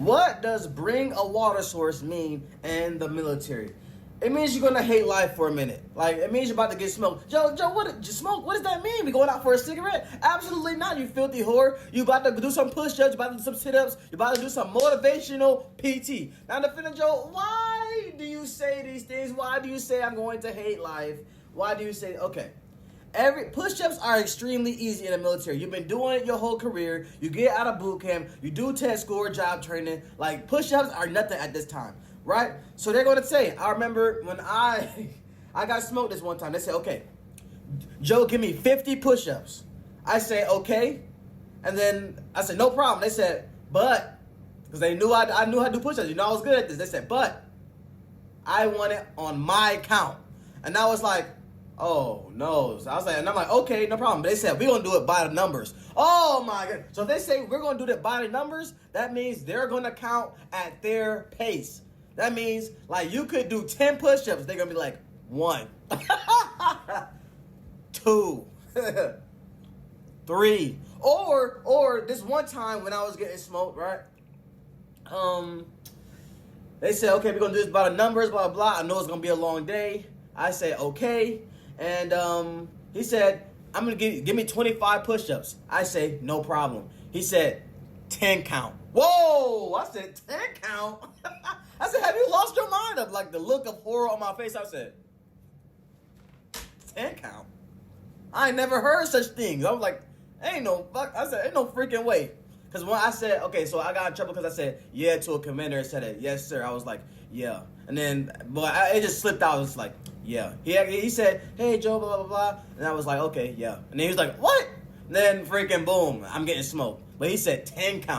What does bring a water source mean in the military? It means you're gonna hate life for a minute. Like, it means you're about to get smoked. Joe, smoke? What does that mean? We going out for a cigarette? Absolutely not, you filthy whore. You about to do some push-ups, you about to do some sit-ups, you about to do some motivational PT. Now, DefenderJo, why do you say these things? Why do you say I'm going to hate life? Why do you say, okay. Push-ups are extremely easy in the military. You've been doing it your whole career. You get out of boot camp. You do test score, job training. Like, push-ups are nothing at this time, right? So they're going to say, I remember when I got smoked this one time. They said, okay, Joe, give me 50 push-ups. I say, okay. And then I said, no problem. They said, but, because they knew I knew how to do push-ups. You know, I was good at this. They said, but I want it on my count. And I was like, oh, no. So I was like, and I'm like, okay, no problem. But they said, we're going to do it by the numbers. Oh, my God. So if they say we're going to do it by the numbers, that means they're going to count at their pace. That means, like, you could do 10 push-ups. They're going to be like, 1, 2, 3. Or this one time when I was getting smoked, right? They said, okay, we're going to do this by the numbers, blah, blah, blah. I know it's going to be a long day. I said, okay. And he said, I'm going to give me 25 push-ups. I say, no problem. He said, 10 count. Whoa! I said, 10 count? I said, have you lost your mind? Of like the look of horror on my face. I said, 10 count? I ain't never heard such things. I was like, ain't no fuck. I said, ain't no freaking way. Because when I said, okay, so I got in trouble because I said, yeah, to a commander and said it, yes, sir. I was like, yeah. And then, but it just slipped out. It was like, yeah. He said, hey, Joe, blah, blah, blah. And I was like, okay, yeah. And then he was like, what? And then freaking boom, I'm getting smoked. But he said 10 count.